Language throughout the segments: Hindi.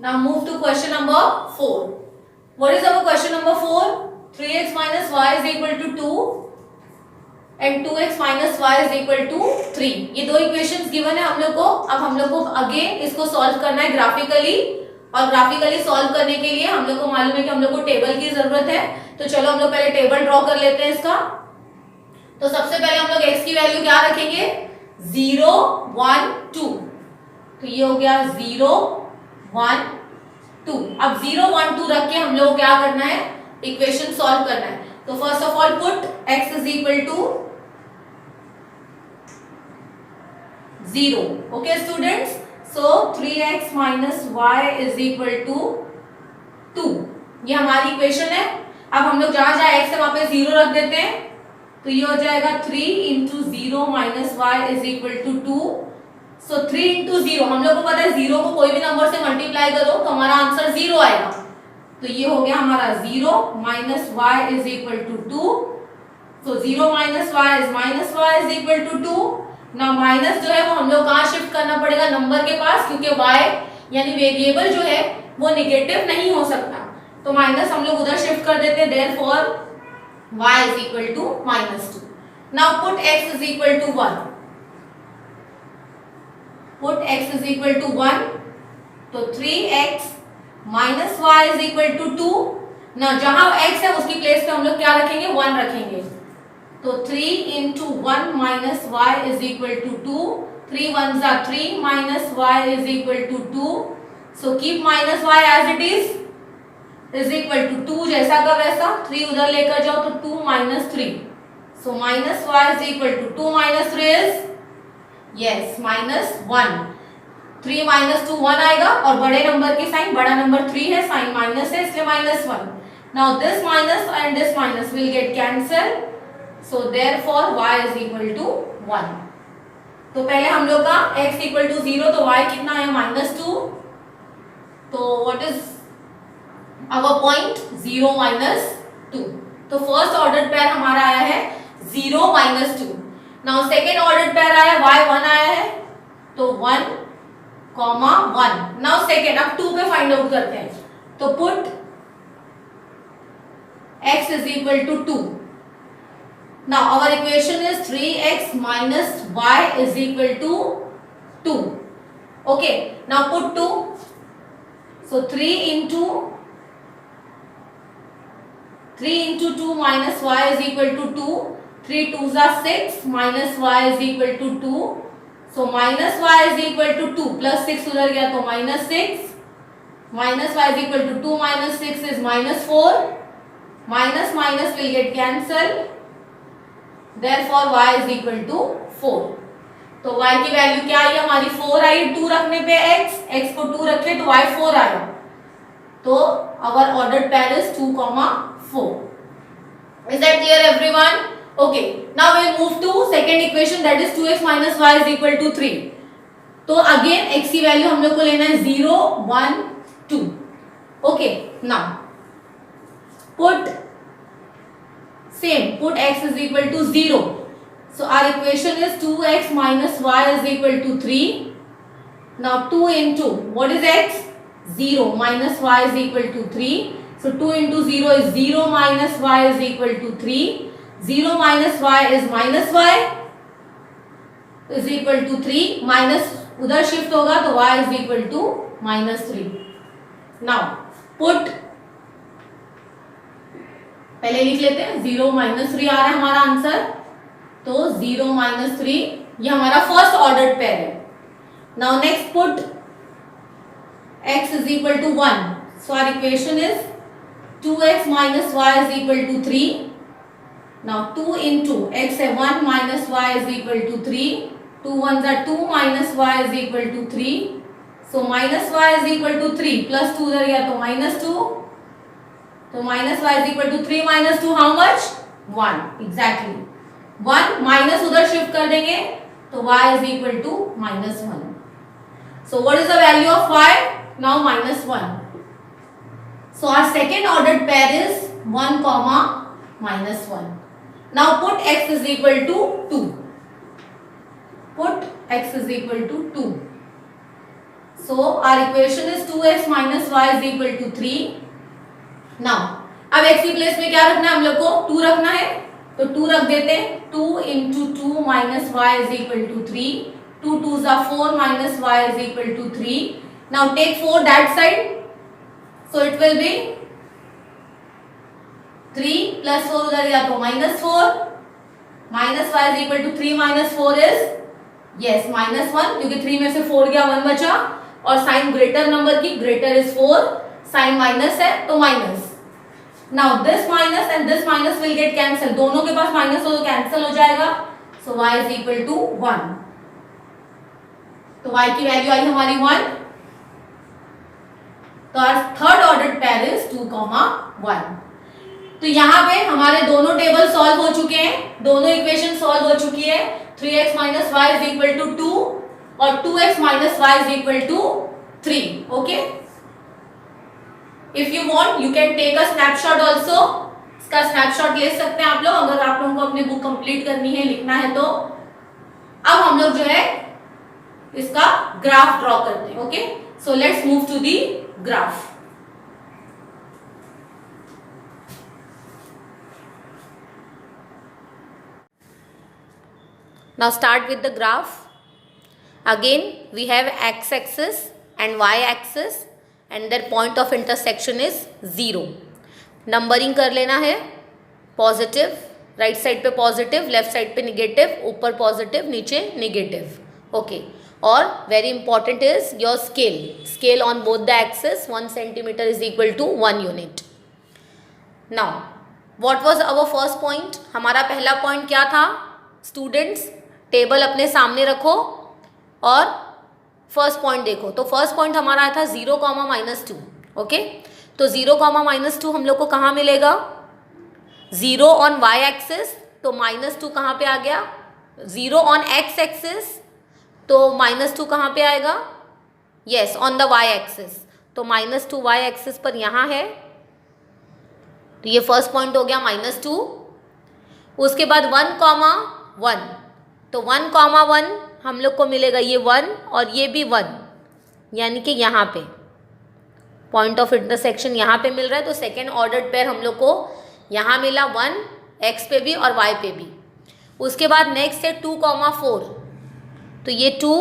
Now move to question number 4. What is our question number 4? 3x minus y is equal to 2 and 2x minus y is equal to 3. ये दो इक्वेशंस गिवन है हम लोग को. अब हम लोग को अगेन इसको सॉल्व करना है ग्राफिकली, और ग्राफिकली सॉल्व करने के लिए हम लोग को मालूम है कि हम लोग को टेबल की जरूरत है. तो चलो हम लोग पहले टेबल ड्रॉ कर लेते हैं इसका. तो सबसे पहले हम लोग x की वैल्यू क्या रखेंगे? 0 1 2. तो ये हो गया 0 1 2. अब 0 1 2 रख के हम लोग क्या करना है? इक्वेशन सॉल्व करना है. तो first of all put x is equal to 0. Okay students, so 3x minus Y is equal to 2. ये हमारी इक्वेशन है. अब हम लोग जहां जहां x है वहां पे 0 रख देते हैं. तो ये हो जाएगा 3 into 0 minus Y is equal to 2. So 3 into 0, हम लोग को पता है 0 को कोई भी नंबर से मल्टीप्लाई करो तो हमारा आंसर 0 आएगा. तो ये हो गया हमारा 0 minus Y is equal to 2. So 0 minus Y is equal to 2. ना माइनस जो है वो हम लोग कहाँ शिफ्ट करना पड़ेगा? नंबर के पास, क्योंकि y यानी वेरिएबल जो है वो नेगेटिव नहीं हो सकता. तो माइनस हम लोग उधर शिफ्ट कर देते हैं. Therefore y is equal to -2. Now put x is equal to 1. Put x is equal to 1. तो 3x minus y is equal to 2. ना जहां x है उसकी प्लेस पे हम लोग क्या रखेंगे? 1 रखेंगे. तो 3 into 1 minus y is equal to 2. 3 ones are 3 minus y is equal to 2. So keep minus y as it is equal to 2 जैसा का वैसा. 3 उधर लेकर जाओ तो 2 minus 3. So minus y is equal to 2 minus 3 is yes minus 1. 3 minus 2 1 आएगा, और बड़े नंबर की साइन, बड़ा नंबर 3 है, साइन माइनस है, इसलिए minus 1. Now this minus and this minus will get cancelled. So therefore y is equal to 1. तो पहले हम लोग का x equal to 0, तो y कितना है? -2. तो what is our point? 0 minus 2. तो फर्स्ट ऑर्डर पेयर हमारा आया है 0 minus 2. Now second order pair आया y 1 आया है, तो 1 1. नाउ सेकेंड, अब 2 पे फाइंड आउट करते हैं. तो put x is equal to 2. Now our equation is 3x minus y is equal to 2. Okay, now put 2. So 3 into 2 minus y is equal to 2. 3 2s are 6 minus y is equal to 2. So minus y is equal to 2 plus 6 उधर गया तो minus 6. Minus y is equal to 2 minus 6 is minus 4. Minus minus will get cancelled. Therefore y is equal to 4. तो y की वैल्यू क्या आई हमारी? 4 आई. 2 रखने पे x को 2 रखे तो y 4 आया. तो our ordered pair is 2, 4. Is that clear everyone? Okay, now we'll move to second equation, that is 2x minus y is equal to 3. तो again x की वैल्यू हम लोग को लेना है 0 1 2. Okay, now put x is equal to 0. So our equation is 2x minus y is equal to 3. Now 2 into what is x? 0 minus y is equal to 3. So 2 into 0 is 0 minus y is equal to 3. 0 minus y is minus y is equal to 3. Minus उधर शिफ्ट होगा तो y is equal to -3. Now put, पहले लिख लेते हैं 0 -3 आ रहा है हमारा आंसर. तो 0 -3 ये हमारा फर्स्ट ऑर्डर पेयर है. Now next put x is equal to 1. So our equation is 2x minus y is equal to 3. Now 2 into x है 1 minus y is equal to 3. 2 ones are 2 minus y is equal to 3. So minus y is equal to 3 plus 2 उधर गया तो -2. तो minus y is equal to 3 minus 2 how much? 1. Exactly. 1 minus उधर शिफ्ट कर देंगे तो y is equal to -1. So what is the value of y? Now -1. So our second ordered pair is 1, -1. Now put x is equal to 2. Put x is equal to 2. So our equation is 2x minus y is equal to 3. Now अब x की प्लेस में क्या रखना है हम लोग को? 2 रखना है, तो 2 रख देते हैं. 2 into 2 minus y is equal to 3. 2 2s are 4 minus y is equal to 3. Now take 4 that side, so it will be 3 plus 4 उधर गया तो minus 4. Minus y is equal to 3 minus 4 is yes minus 1, क्योंकि 3 में से 4 गया 1 बचा, और साइन ग्रेटर नंबर की, ग्रेटर इज 4, साइन माइनस है तो minus. Now this minus and this minus will get cancel, दोनों के पास माइनस हो तो कैंसिल हो जाएगा. So y is equal to 1. तो y की वैल्यू आई हमारी 1. तो our third order pair is 2, 1. तो यहाँ पे हमारे दोनों टेबल सॉल्व हो चुके हैं, दोनों इक्वेशन सॉल्व हो चुकी है. 3x minus Y is equal to 2 और 2x minus Y is equal to 3. Okay, if you want you can take a snapshot also. इसका स्नैपशॉट ले सकते हैं आप लोग, अगर आप लोगों को अपनी बुक कंप्लीट करनी है, लिखना है तो. अब हम लोग जो है इसका ग्राफ ड्रॉ करते हैं. Okay, so let's move to the graph. Now start with the graph. Again we have x-axis and y-axis and their point of intersection is 0. Numbering कर लेना है, पॉजिटिव, राइट साइड पे पॉजिटिव, लेफ्ट साइड पे निगेटिव, ऊपर पॉजिटिव, नीचे निगेटिव. ओके, और very important is your scale. Scale on both the axis 1 centimetre is equal to 1 unit. Now what was our first point? हमारा पहला पॉइंट क्या था स्टूडेंट्स? टेबल अपने सामने रखो और फर्स्ट पॉइंट देखो. तो फर्स्ट पॉइंट हमारा आया था 0, -2. ओके, तो 0, -2 हम लोग को कहाँ मिलेगा? 0 ऑन y एक्सिस, तो -2 कहाँ पे आ गया? 0 ऑन x एक्सिस, तो -2 कहाँ पे आएगा? Yes, on the y axis, तो -2 y एक्सिस पर यहाँ है. तो ये फर्स्ट पॉइंट हो गया -2. उसके बाद 1, 1, तो 1, 1 हम लोग को मिलेगा ये 1 और ये भी 1, यानी कि यहाँ पे पॉइंट ऑफ इंटरसेक्शन यहाँ पे मिल रहा है. तो सेकेंड ऑर्डर्ड पेयर हम लोग को यहाँ मिला 1 x पे भी और y पे भी. उसके बाद नेक्स्ट है 2, 4, तो ये 2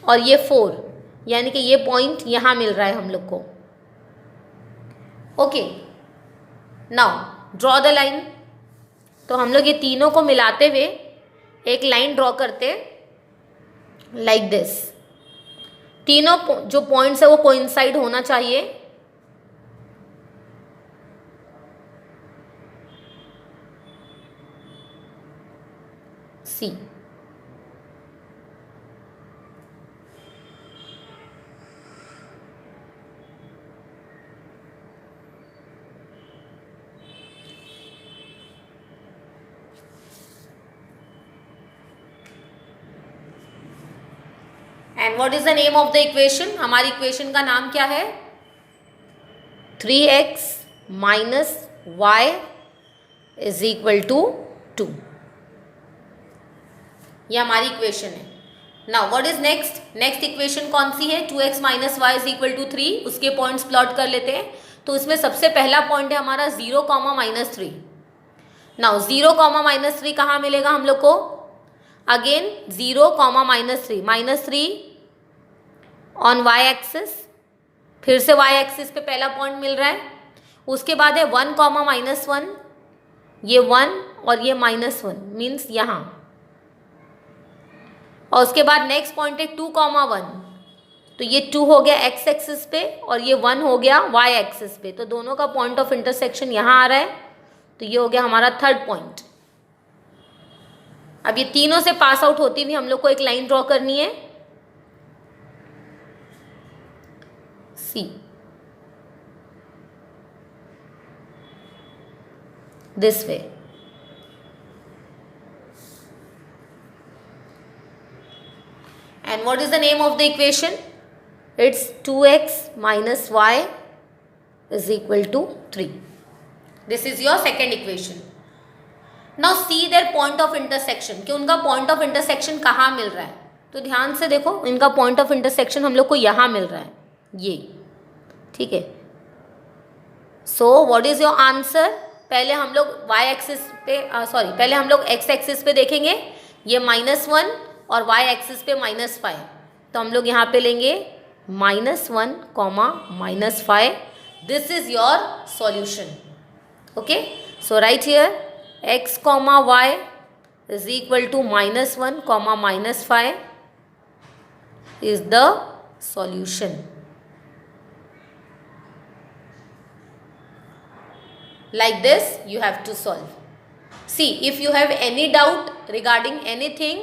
और ये 4, यानी कि ये पॉइंट यहाँ मिल रहा है हम लोग को. Okay, now draw the line. तो हम लोग ये तीनों को मिलाते हुए एक लाइन ड्रॉ करते लाइक दिस. तीनों जो पॉइंट्स है वो कोइंसाइड होना चाहिए. See, and what is the name of the equation? हमारी इक्वेशन का नाम क्या है? 3x minus y is equal to 2. ये हमारी इक्वेशन है. Now what is next? Next equation कौन सी है? 2x minus Y is equal to 3. उसके पॉइंट्स प्लॉट कर लेते हैं. तो उसमें सबसे पहला पॉइंट है हमारा 0, -3. नाउ 0, -3 कहाँ मिलेगा हम लोग को? अगेन 0, -3 ऑन y एक्सिस, फिर से y एक्सिस पे पहला पॉइंट मिल रहा है. उसके बाद है 1, -1, ये 1 और ये -1 मीन्स यहाँ. और उसके बाद नेक्स्ट पॉइंट है 2, 1, तो ये 2 हो गया x एक्सिस पे और ये 1 हो गया y एक्सिस पे. तो दोनों का पॉइंट ऑफ इंटरसेक्शन यहाँ आ रहा है. तो ये हो गया हमारा थर्ड पॉइंट. अब ये तीनों से पास आउट होती हुई हम लोग को एक लाइन ड्रॉ करनी है. See, this way. And what is the name of the equation? It's 2x minus y is equal to 3. This is your second equation. Now see their point of intersection, कि उनका point of intersection कहाँ मिल रहा है. तो ध्यान से देखो, इनका पॉइंट ऑफ इंटरसेक्शन हम लोग को यहाँ मिल रहा है, ये, ठीक है। So what is your answer? पहले हम लोग y एक्सिस पे पहले हम लोग x एक्सिस पे देखेंगे, ये -1 और y एक्सिस पे -5, तो हम लोग यहाँ पे लेंगे -1, -5. This is your solution. Okay, so right here x, y is equal to -1, -5 is the solution. Like this you have to solve. See, if you have any doubt regarding anything,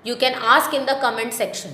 you can ask in the comment section.